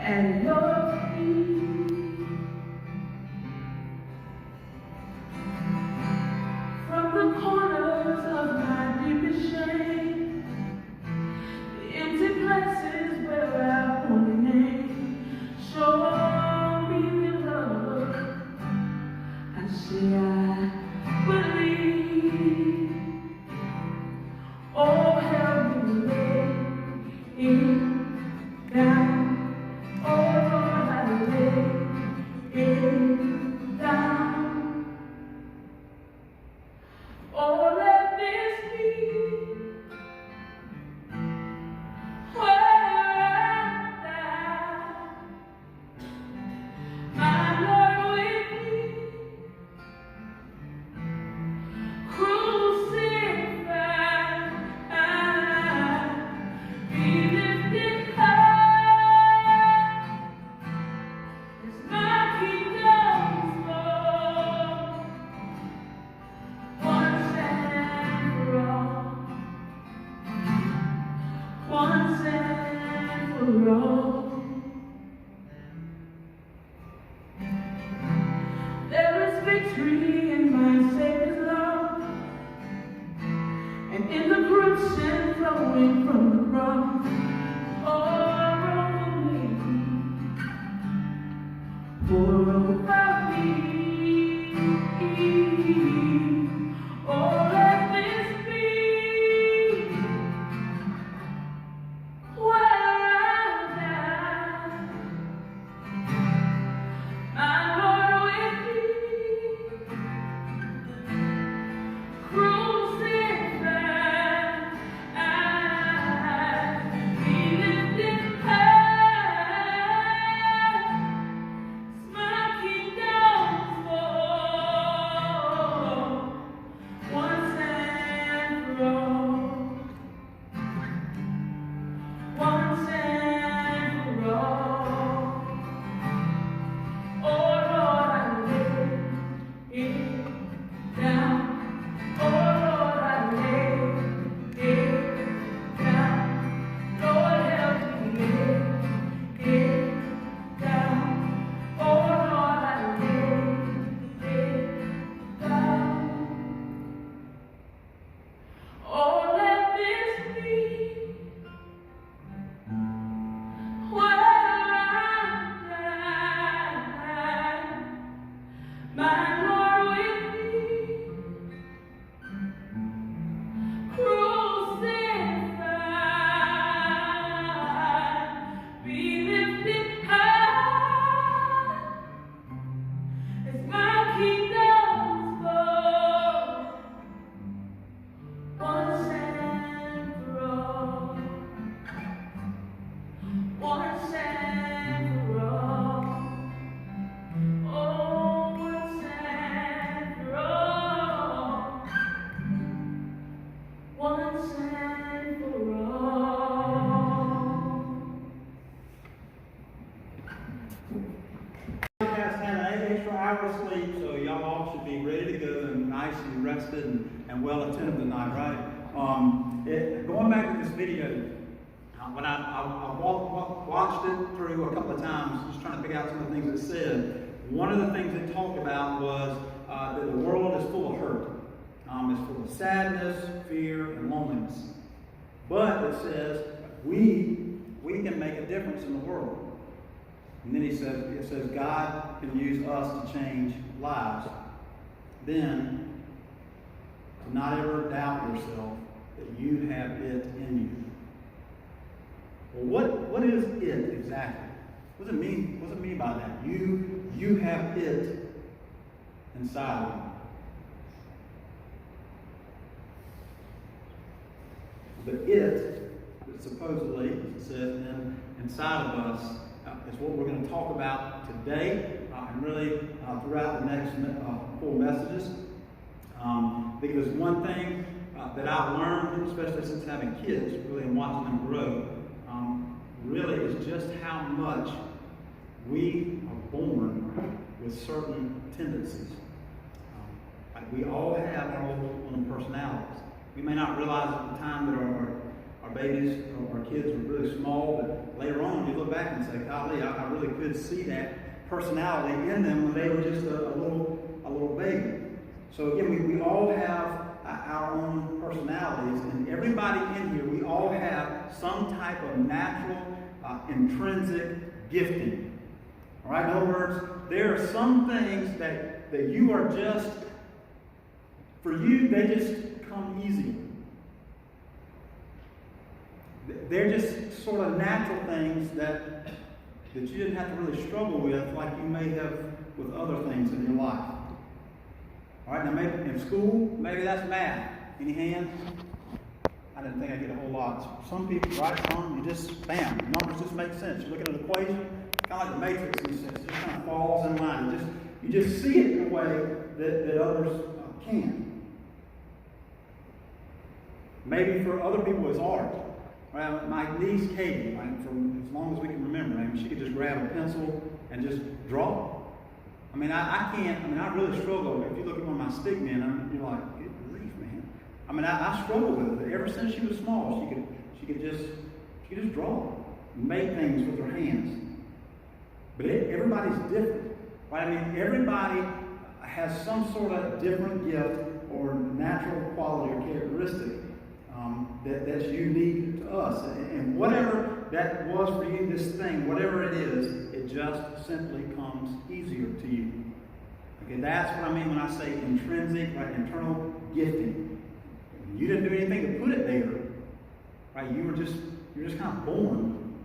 at your feet. From the corners of my deepest shame, the empty places where I only name, show me your love, and say I believe. Oh, help me lay it down. Oh, Lord, I lay it down. Oh, let this be where I'm at. My Lord with me, crucified, be lifted high, as my kingdom's fall, once and for all, once and for all. There is victory in my Savior's love, and in the crimson flowing from the cross, pour over me, pour over me. Oh, let this be where I'm at. My Lord with me, crucified, be lifted high, as my kingdom's fall, once and for all, once and for all. Oh, Lord, I lay it down. Oh, Lord, I lay it down. Lord, help me lay it down. Oh, Lord, I lay it down. Oh, let this be where I'm at. My Lord with me, crucified, be lifted high, as my kingdom's fall, once and for all, once and for all. Oh, once and for all, once and for all. Has had an extra hour of sleep, so y'all all should be ready to go and nice and rested and well attended tonight, right? Going back to this video, when I watched it through a couple of times, just trying to figure out some of the things it said, one of the things it talked about was that the world is full of hurt. It's full of sadness, fear, and loneliness. But it says we can make a difference in the world. And then it says God can use us to change lives. Then, to not ever doubt yourself that you have it in you. Well, what is it exactly? What does it mean? What does it mean by that? You have it inside of you. The it that supposedly, it says, inside of us is what we're going to talk about today and really throughout the next 4 messages. Because one thing that I've learned, especially since having kids, really and watching them grow, really is just how much we are born with certain tendencies. We all have our own personalities. We may not realize at the time that our our babies or our kids were really small, but later on you look back and say, golly, I really could see that personality in them when they were just a little baby. So again, we all have our own personalities, and everybody in here, we all have some type of natural, intrinsic gifting. All right, in other words, there are some things that you are just, for you, they just come easy. They're just sort of natural things that you didn't have to really struggle with like you may have with other things in your life. All right, now maybe in school, maybe that's math. Any hands? I didn't think I'd get a whole lot. Some people, right, some, you just, bam, numbers just make sense. You look at an equation, kind of like the matrix in a sense. It just kind of falls in line. You just see it in a way that others can't. Maybe for other people it's art. Right? My niece Katie, right, from as long as we can remember, I mean, she could just grab a pencil and just draw. I mean, I can't. I mean, I really struggle. If you look at one of my stick men, you're like, good grief, man. I mean, I struggle with it. Ever since she was small, she could just draw, make things with her hands. But everybody's different, right? I mean, everybody has some sort of different gift or natural quality or characteristic that's unique to us. And whatever that was for you, this thing, whatever it is, it just simply comes easier to you. Okay, that's what I mean when I say intrinsic, right, internal gifting. You didn't do anything to put it there, right? You're just kind of born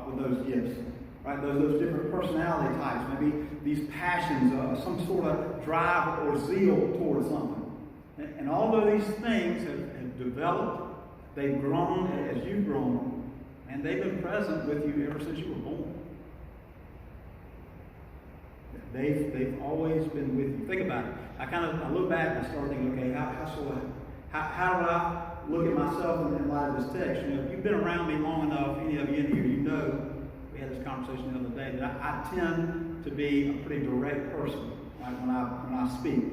with those gifts, right? Those different personality types, maybe these passions, some sort of drive or zeal towards something. And although these things have developed, they've grown as you've grown, and they've been present with you ever since you were born. They've always been with you. Think about it. I look back and I start thinking, okay, how do I look at myself in light of this text? You know, if you've been around me long enough, any of you in here, you know, we had this conversation the other day, that I tend to be a pretty direct person, right, when I speak.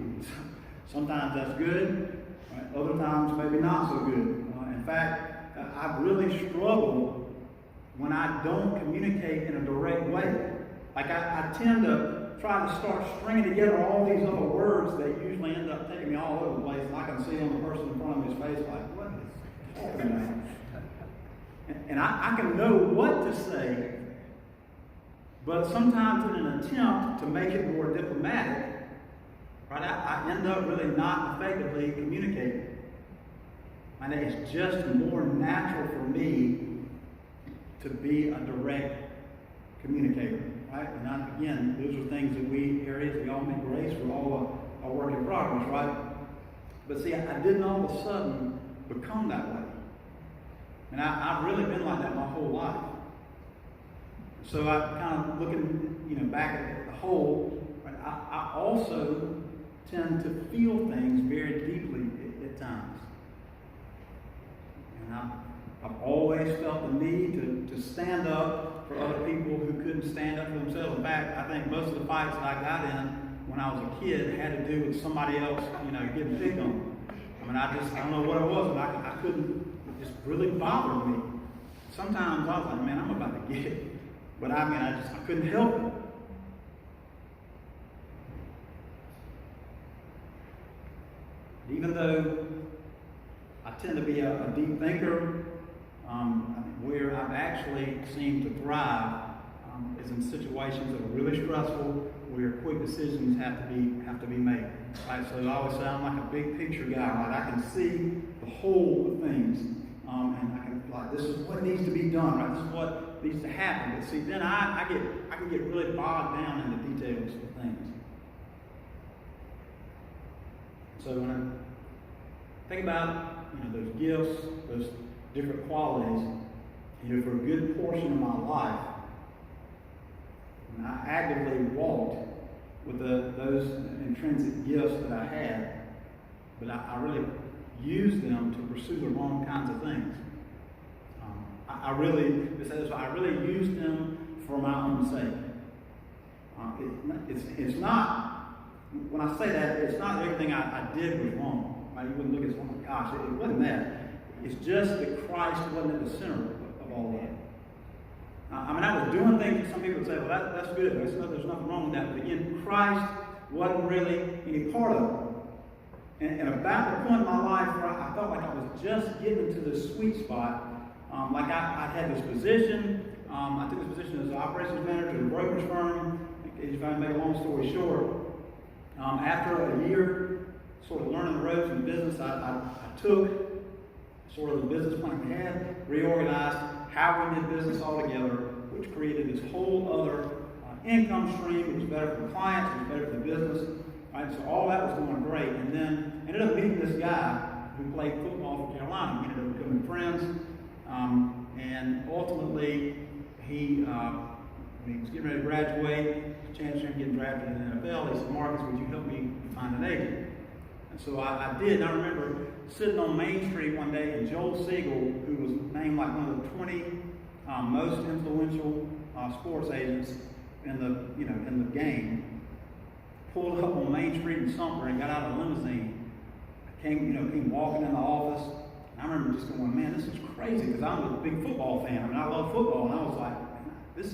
Sometimes that's good, right? Other times maybe not so good. In fact, I really struggle when I don't communicate in a direct way. Like I tend to try to start stringing together all these other words that usually end up taking me all over the place, and I can see on the person in front of me's face like, what is talking about? And I can know what to say, but sometimes in an attempt to make it more diplomatic, right, I end up really not effectively communicating. And it's just more natural for me to be a direct communicator, right? And again, those are things that we all need grace, we're all a work in progress, right? But see, I didn't all of a sudden become that way. And I've really been like that my whole life. So I kind of looking, back at the whole, right, I also tend to feel things very deeply at times. And I've always felt the need to stand up for other people who couldn't stand up for themselves. In fact, I think most of the fights that I got in when I was a kid had to do with somebody else, getting picked on. I mean, I don't know what it was, but I couldn't, it just really bothered me. Sometimes I was like, man, I'm about to get it. But I couldn't help it. Even though I tend to be a deep thinker, where I've actually seemed to thrive is in situations that are really stressful, where quick decisions have to be made. Right? So I always say I'm like a big picture guy. Right? I can see the whole of things, and I can this is what needs to be done. Right? This is what needs to happen. But see, then I can get really bogged down in the details of things. So when I think about those gifts, those different qualities, for a good portion of my life, and I actively walked with those intrinsic gifts that I had, but I really used them to pursue the wrong kinds of things. I really used them for my own sake. It's not, when I say that, it's not everything I did was wrong. Right? You wouldn't look at someone, gosh, it wasn't that. It's just that Christ wasn't at the center of all that. I mean, I was doing things that some people would say, well, that's good. There's nothing wrong with that. But again, Christ wasn't really any part of it. And about the point in my life where I felt like I was just getting to this sweet spot, like I had this position. I took this position as an operations manager at a brokerage firm. If I make a long story short, after a year sort of learning the ropes in business, I took sort of the business plan we had, reorganized how we did business all together, which created this whole other income stream. It was better for the clients, it was better for the business. Right? So all that was going great. And then I ended up meeting this guy who played football for Carolina. We ended up becoming friends. And ultimately, he was getting ready to graduate, chance of getting drafted in the NFL. He said, Marcus, would you help me find an agent? And so I did. And I remember sitting on Main Street one day, and Joel Siegel, who was named like one of the 20 most influential sports agents in the game, pulled up on Main Street in Sumter and got out of the limousine. Came walking in the office. And I remember just going, man, this is crazy, because I'm a big football fan. I mean, I love football, and I was like, this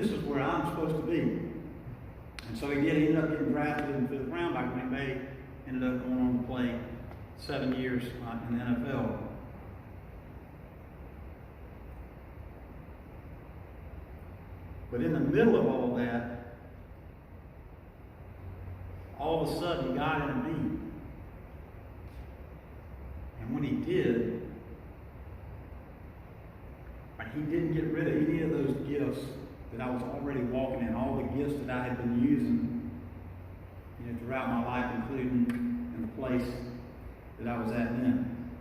is where I'm supposed to be. And so he ended up getting drafted in the 5th round by Green Bay. Ended up going on to play 7 years in the NFL. But in the middle of all that, all of a sudden God intervened. And when he did, he didn't get rid of any of those gifts that I was already walking in, all the gifts that I had been using throughout my life, including in the place that I was at then.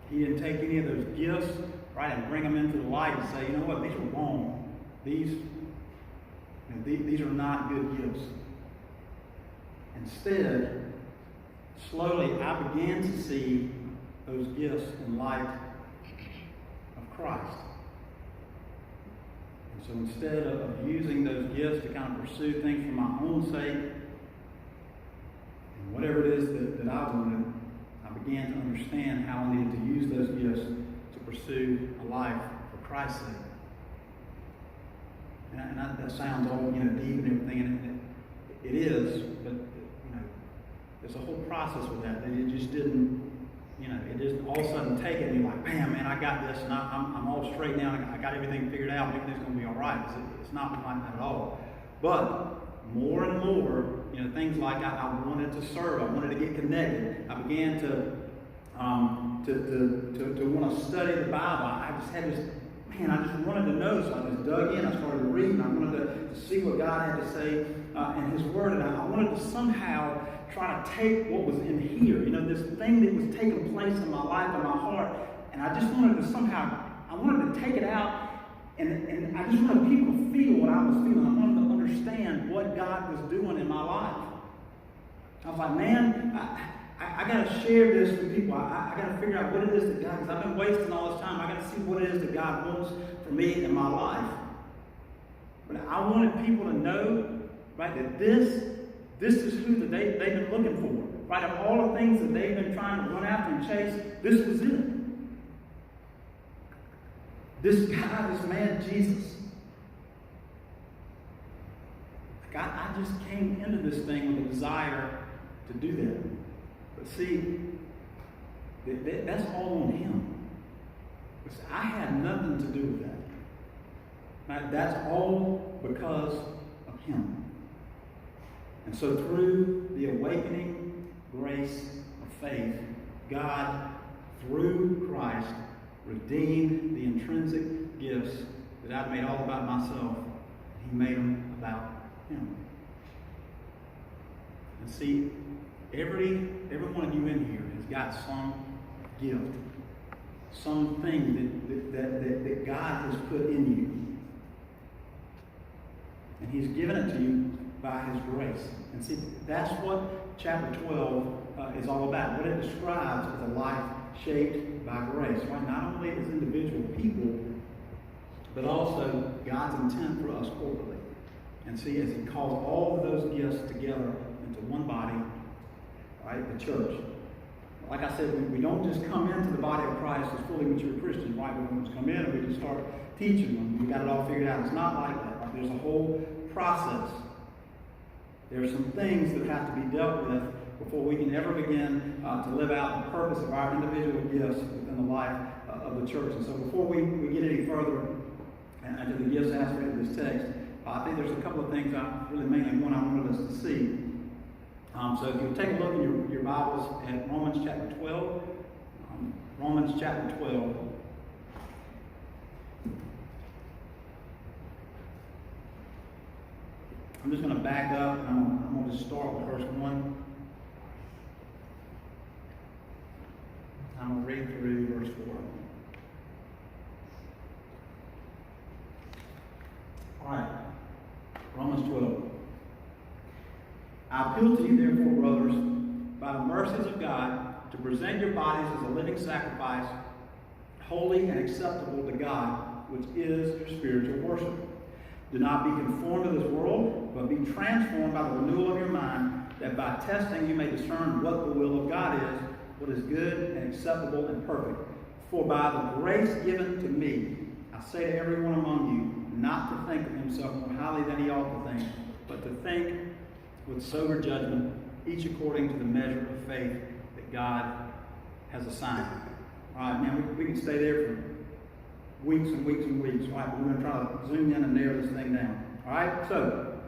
He didn't take any of those gifts, right, and bring them into the light and say, you know what, these are wrong. These are not good gifts. Instead, slowly I began to see those gifts in light of Christ. And so instead of using those gifts to kind of pursue things for my own sake, and whatever it is that I wanted, I began to understand how I needed to use those gifts to pursue a life for Christ's sake. And that sounds all deep and everything, and it is, but there's a whole process with that. It just didn't, it just all of a sudden take it and you're like, man, I got this, and I'm all straight now. I got everything figured out. Everything's going to be all right. It's not like that at all. But more and more, things like I wanted to serve. I wanted to get connected. I began to want to study the Bible. I just had this. Man, I just wanted to know, so I just dug in. I started reading. I wanted to see what God had to say in His Word, and I wanted to somehow try to take what was in here, this thing that was taking place in my life and my heart, and I just wanted to I wanted to take it out, and I just wanted people to feel what I was feeling. I wanted to understand what God was doing in my life. I was like, man, I got to share this with people. I got to figure out what it is that God, because I've been wasting all this time. I got to see what it is that God wants for me in my life. But I wanted people to know, right, that this is who that they've been looking for. Right, of all the things that they've been trying to run after and chase, this was it. This guy, this man, Jesus. I just came into this thing with a desire to do that. But see, that's all on him. Because I had nothing to do with that. Now, that's all because of him. And so through the awakening grace of faith, God, through Christ, redeemed the intrinsic gifts that I'd made all about myself. He made them about him. And see, every one of you in here has got some gift, something that God has put in you. And He's given it to you by His grace. And see, that's what chapter 12 is all about. What it describes is a life shaped by grace. Right? Not only as individual people, but also God's intent for us corporately. And see, as He calls all of those gifts together into one body, right, the church, like I said, we don't just come into the body of Christ as fully mature Christians, right? We don't just come in and we just start teaching them. We got it all figured out. It's not like that. Right? There's a whole process. There are some things that have to be dealt with before we can ever begin to live out the purpose of our individual gifts within the life of the church. And so before we get any further into the gifts aspect of this text, I think there's a couple of things mainly one I wanted us to see. So if you take a look in your Bibles at Romans chapter 12, Romans chapter 12. I'm just going to back up, and I'm going to just start with verse 1. I'm going to read through verse 4. All right, Romans 12. I appeal to you, therefore, brothers, by the mercies of God, to present your bodies as a living sacrifice, holy and acceptable to God, which is your spiritual worship. Do not be conformed to this world, but be transformed by the renewal of your mind, that by testing you may discern what the will of God is, what is good and acceptable and perfect. For by the grace given to me, I say to everyone among you, not to think of himself more highly than he ought to think, but to think with sober judgment, each according to the measure of faith that God has assigned. All right, man, we can stay there for weeks and weeks and weeks. All right, but we're going to try to zoom in and narrow this thing down. All right, so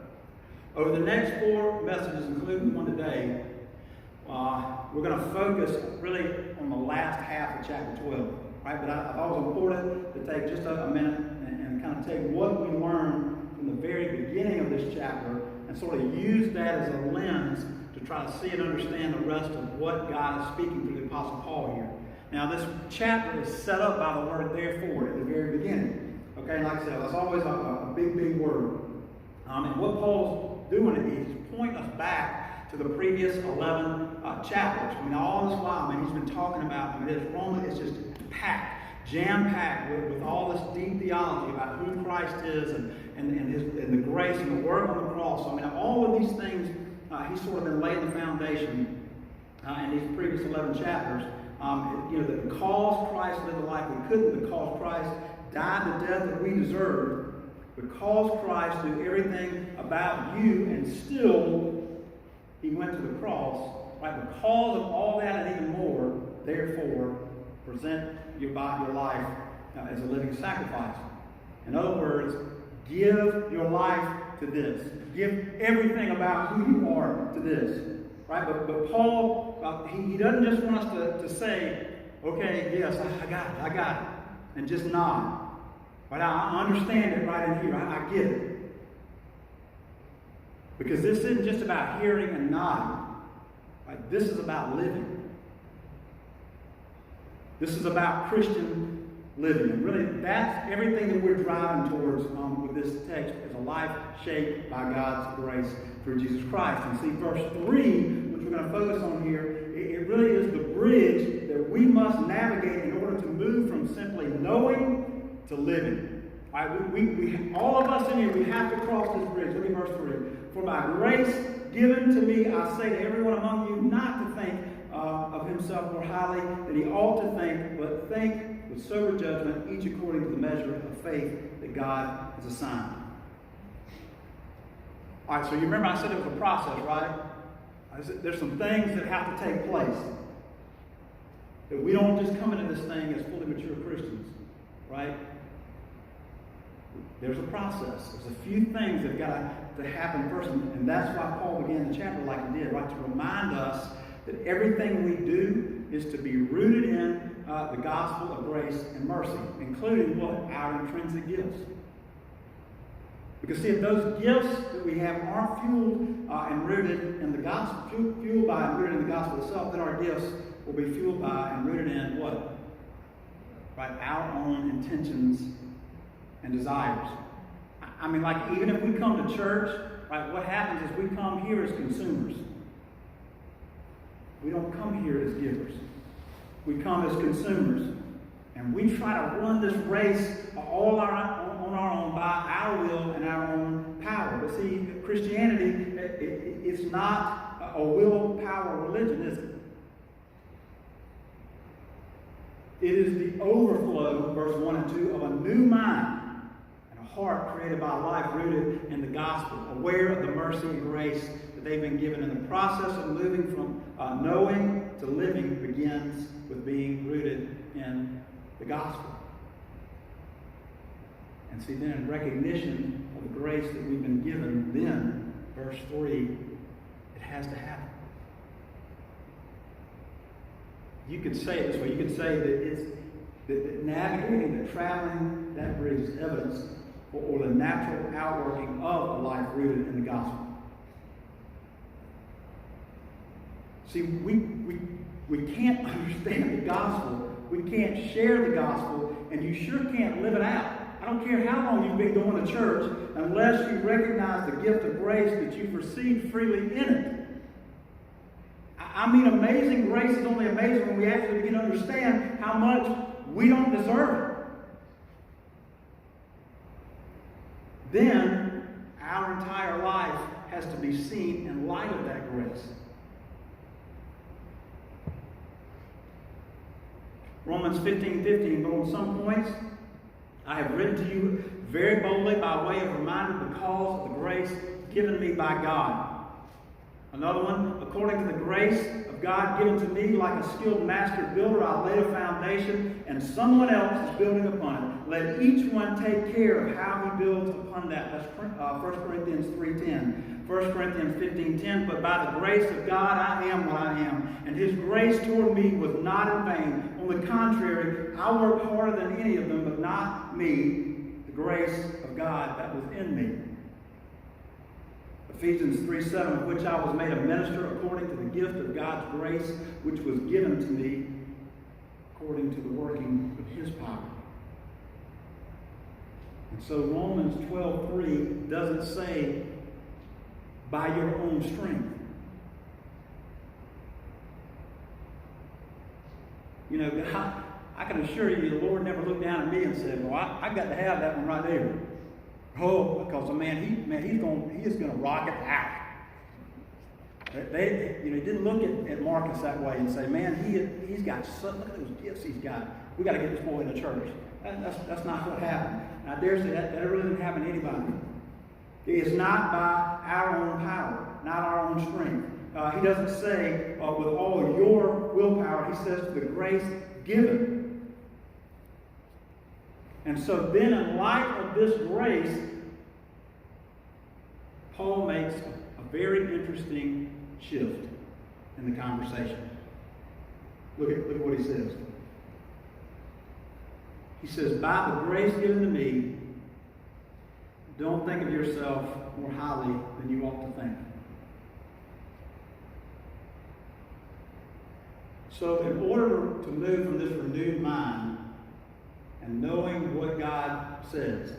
over the next 4 messages, including one today, we're going to focus really on the last half of chapter 12. Right, but I thought it was important to take just a minute and kind of take what we learned from the very beginning of this chapter and sort of use that as a lens to try to see and understand the rest of what God is speaking through the Apostle Paul here. Now, this chapter is set up by the word therefore at the very beginning. Okay, and like I said, that's always a big, big word. And what Paul's doing is he's pointing us back to the previous 11 chapters. I mean, all this while, man, he's been talking about, Romans is just packed, jam-packed with all this deep theology about who Christ is and the grace and the work on the cross. So, I mean, all of these things, he's sort of been laying the foundation in these previous 11 chapters. That because Christ lived the life we couldn't, because Christ died the death that we deserved, because Christ knew everything about you and still he went to the cross, right? Because of all that and even more, therefore, present your body, your life as a living sacrifice. In other words, give your life to this. Give everything about who you are to this. Right? But Paul, he doesn't just want us to say, okay, yes, I got it, and just nod. Right? I understand it right in here. I get it. Because this isn't just about hearing and nodding. Right? This is about living. This is about Christian living. And really, that's everything that we're driving towards with this text is a life shaped by God's grace through Jesus Christ. And see, verse 3, which we're going to focus on here, it really is the bridge that we must navigate in order to move from simply knowing to living. All right, we all of us in here, we have to cross this bridge. Look at verse 3. For by grace given to me, I say to everyone among you not to think of himself more highly than he ought to think, but think with sober judgment, each according to the measure of faith that God has assigned. All right, so you remember I said it was a process, right? There's some things that have to take place. That we don't just come into this thing as fully mature Christians, right? There's a process. There's a few things that have got to happen first, and that's why Paul began the chapter like he did, right? To remind us that everything we do is to be rooted in the gospel of grace and mercy, including what? Our intrinsic gifts. Because see, if those gifts that we have aren't fueled and rooted in the gospel, fueled by and rooted in the gospel itself, then our gifts will be fueled by and rooted in what? Right? Our own intentions and desires. I mean, like, even if we come to church, right, what happens is we come here as consumers. We don't come here as givers. We come as consumers. And we try to run this race on our own by our will and our own power. But see, Christianity, it's not a willpower religion, is it? It is the overflow, verse 1 and 2, of a new mind and a heart created by life rooted in the gospel, aware of the mercy and grace that they've been given. And the process of moving from knowing to living begins with being rooted in the gospel. And see, then in recognition of the grace that we've been given, then, verse 3, it has to happen. You could say it this way. You could say that it's that navigating, that traveling that bridge is evidence or the natural outworking of a life rooted in the gospel. See, we can't understand the gospel. We can't share the gospel, and you sure can't live it out. I don't care how long you've been going to church unless you recognize the gift of grace that you've received freely in it. I mean, amazing grace is only amazing when we actually begin to understand how much we don't deserve it. Then, our entire life has to be seen in light of that grace. Romans 15:15, but on some points, I have written to you very boldly by way of reminder because of the grace given me by God. Another one, according to the grace of God given to me, like a skilled master builder, I laid a foundation, and someone else is building upon it. Let each one take care of how he builds upon that. That's 1 Corinthians 3:10. 1 Corinthians 15:10, but by the grace of God I am what I am, and his grace toward me was not in vain. On the contrary, I worked harder than any of them, but not me, the grace of God that was in me. Ephesians 3:7, of which I was made a minister according to the gift of God's grace, which was given to me according to the working of his power. And so Romans 12:3 doesn't say, by your own strength. You know, I can assure you the Lord never looked down at me and said, well, I got to have that one right there. Oh, because he is going to rock it out. He didn't look at Marcus that way and say, man, he's got look at those gifts he's got. We got to get this boy in the church. That's not what happened. And I dare say that really didn't happen to anybody. It's not by our own power, not our own strength. He doesn't say with all your willpower. He says the grace given. And so then, in light of this grace, Paul makes a very interesting shift in the conversation. Look at what he says. He says, by the grace given to me, don't think of yourself more highly than you ought to think. So in order to move from this renewed mind and knowing what God says,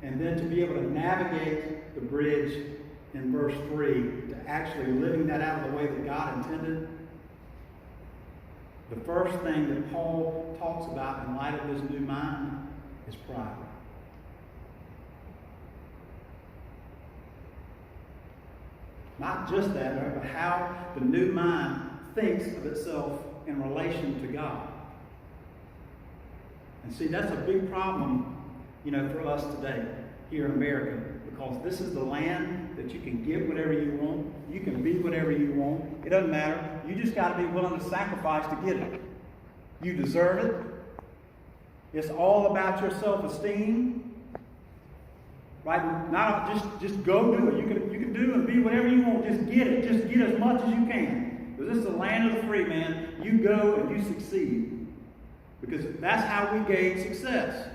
and then to be able to navigate the bridge in verse 3 to actually living that out of the way that God intended, the first thing that Paul talks about in light of this new mind is pride. Not just that, but how the new mind thinks of itself in relation to God. And see, that's a big problem, for us today here in America, because this is the land that you can get whatever you want, you can be whatever you want. It doesn't matter. You just got to be willing to sacrifice to get it. You deserve it. It's all about your self-esteem. Right? Not just go do it. You can do and be whatever you want. Just get it. Just get as much as you can. Because this is the land of the free, man. You go and you succeed. Because that's how we gain success.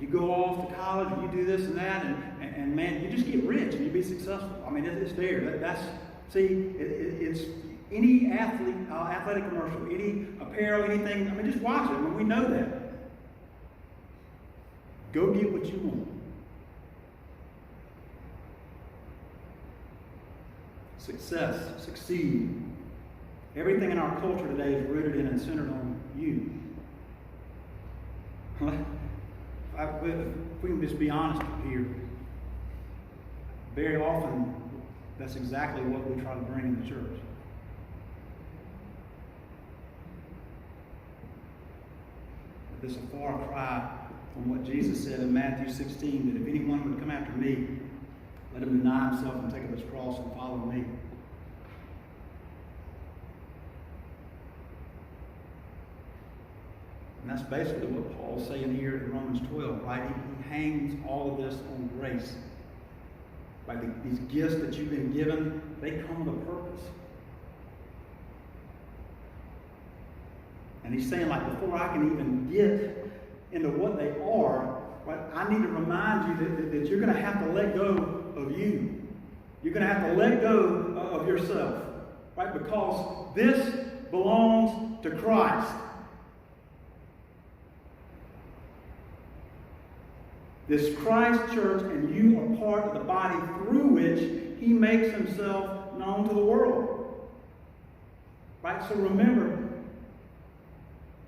You go off to college and you do this and that, and man, you just get rich and you be successful. I mean, it's there. It's any athletic commercial, any apparel, anything. I mean, just watch it. I mean, we know that. Go get what you want. Success, succeed. Everything in our culture today is rooted in and centered on you. If we can just be honest here, very often That's exactly what we try to bring in the church. There's a far cry from what Jesus said in Matthew 16, that if anyone would come after me, let him deny himself and take up his cross and follow me. And that's basically what Paul's saying here in Romans 12, right? He hangs all of this on grace. Right? These gifts that you've been given, they come with a purpose. And he's saying, like, before I can even get into what they are, right, I need to remind you that you're going to have to let go of you. You're going to have to let go of yourself, right? Because this belongs to Christ. This Christ church, and you are part of the body through which he makes himself known to the world. Right? So remember,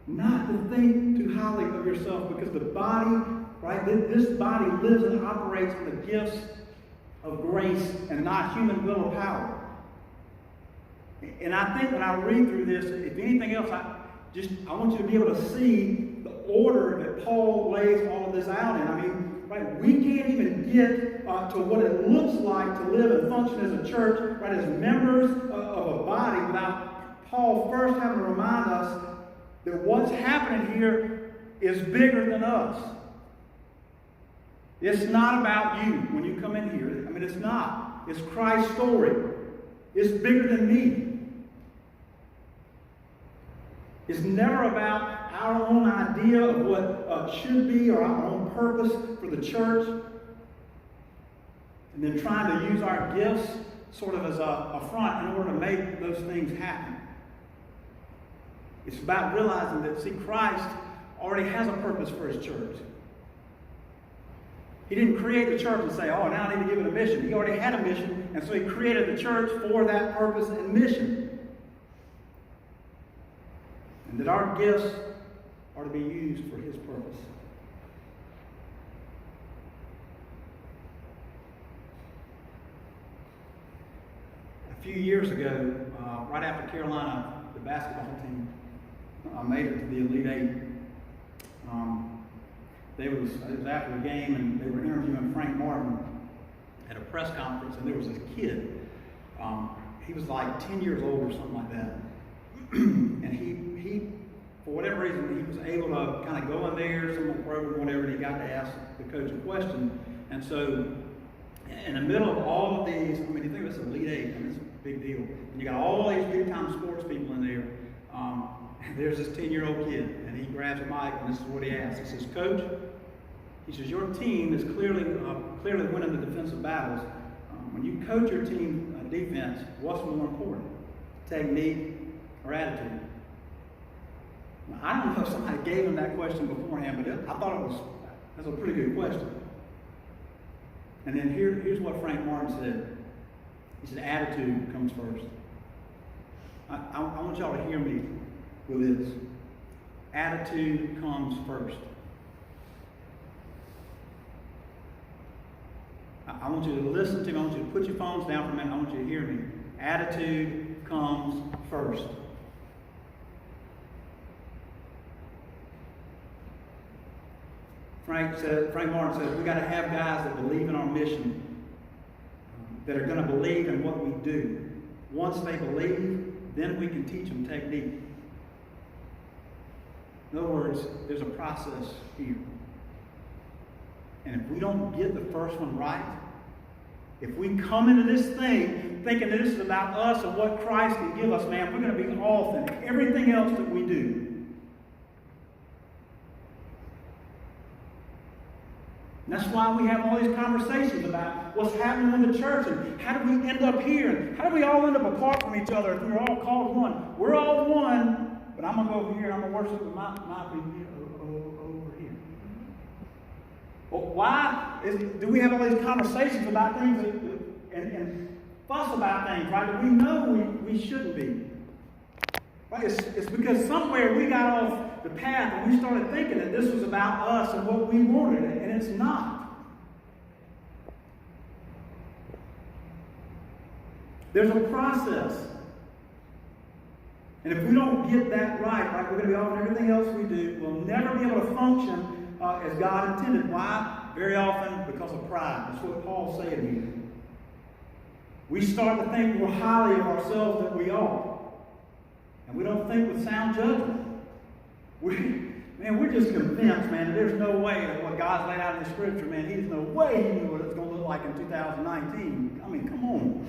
not to think too highly of yourself, because the body, right, this body lives and operates in the gifts of grace and not human will or power. And I think when I read through this, if anything else, I want you to be able to see the order that Paul lays all of this out in. I mean, right, we can't even get to what it looks like to live and function as a church, right, as members of a body, without Paul first having to remind us that what's happening here is bigger than us. It's not about you when you come in here. I mean, it's not. It's Christ's story. It's bigger than me. It's never about our own idea of what should be, or our own purpose for the church, and then trying to use our gifts sort of as a front in order to make those things happen. It's about realizing that, see, Christ already has a purpose for his church. He didn't create the church and say, oh, now I need to give it a mission. He already had a mission, and so he created the church for that purpose and mission. And that our gifts are to be used for his purpose. A few years ago, right after Carolina, the basketball team, made it to the Elite Eight. It was after the game, and they were interviewing Frank Martin at a press conference, and there was this kid. He was like 10 years old or something like that. And he, for whatever reason, he was able to kind of go in there, some program, whatever, and he got to ask the coach a question. And so, in the middle of all of these, I mean, you think of this Elite Eight, I mean, it's a big deal. And you got all these big-time sports people in there. There's this 10-year-old kid, and he grabs a mic, and this is what he asks. He says, Coach, he says, your team is clearly winning the defensive battles. When you coach your team defense, what's more important, technique or attitude? Now, I don't know if somebody gave him that question beforehand, but I thought that's a pretty good question. And then here's what Frank Martin said. He said, attitude comes first. I want y'all to hear me with this. Attitude comes first. I want you to listen to me. I want you to put your phones down for a minute. I want you to hear me. Attitude comes first. Frank Martin says, we got to have guys that believe in our mission, that are going to believe in what we do. Once they believe, then we can teach them technique. In other words, there's a process here. And if we don't get the first one right, if we come into this thing thinking that this is about us and what Christ can give us, man, we're going to be off in everything else that we do. And that's why we have all these conversations about what's happening in the church and how do we end up here and how do we all end up apart from each other if we're all called one. We're all one, but I'm going to go over here and I'm going to worship with my people over here. Well, why do we have all these conversations about things and fuss about things, right, that we know we shouldn't be? Right? It's because somewhere we got off the path and we started thinking that this was about us and what we wanted, and it's not. There's a process. And if we don't get that right, like we're going to be offering everything else we do, we'll never be able to function as God intended. Why? Very often because of pride. That's what Paul's saying here. We start to think more highly of ourselves than we ought. And we don't think with sound judgment. We're just convinced, man, that there's no way that what God's laid out in the Scripture, man, He's no way He knew what it's going to look like in 2019. I mean, come on.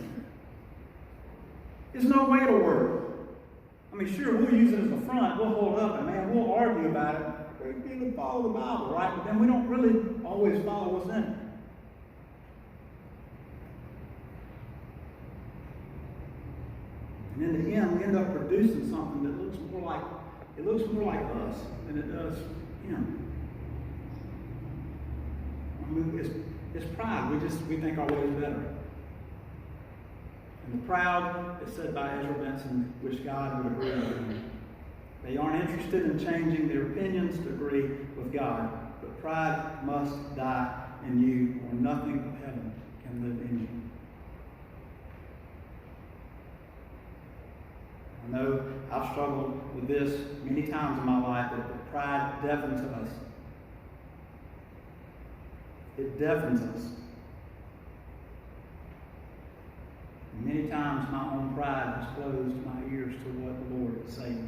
There's no way it'll work. I mean, sure, we'll use it as a front, we'll hold up, and man, we'll argue about it. We can follow the Bible, right? But then we don't really always follow what's in it. And in the end, we end up producing something that looks more like us than it does Him. I mean, it's pride. We think our way is better. And the proud is said by Ezra Benson, which God would agree with. They aren't interested in changing their opinions to agree with God. But pride must die in you, or nothing of heaven can live in you. I know I've struggled with this many times in my life, that pride deafens us. It deafens us. And many times my own pride has closed my ears to what the Lord is saying.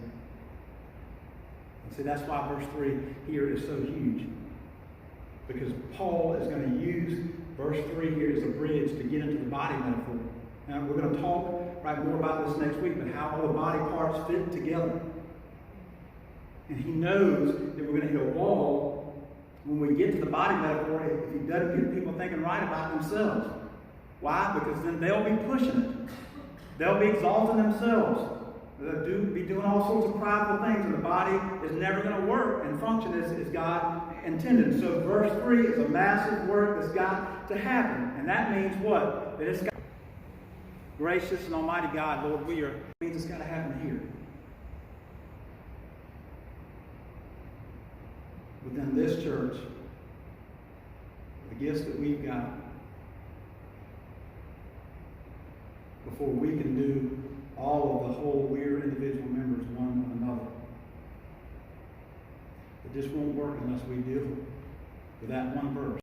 And see, that's why verse 3 here is so huge. Because Paul is going to use verse 3 here as a bridge to get into the body metaphor. Now, we're going to talk more about this next week, but how all the body parts fit together. And he knows that we're going to hit a wall when we get to the body metaphor if he doesn't get people thinking right about themselves. Why? Because then they'll be pushing it. They'll be exalting themselves. They'll be doing all sorts of prideful things, and the body is never going to work and function as God intended. So verse 3 is a massive work that's got to happen. And that means what? That it's got gracious and almighty God, Lord, means it's got to happen here. Within this church, the gifts that we've got, before we can do all of the whole, we're individual members one of another. It just won't work unless we deal with that one verse.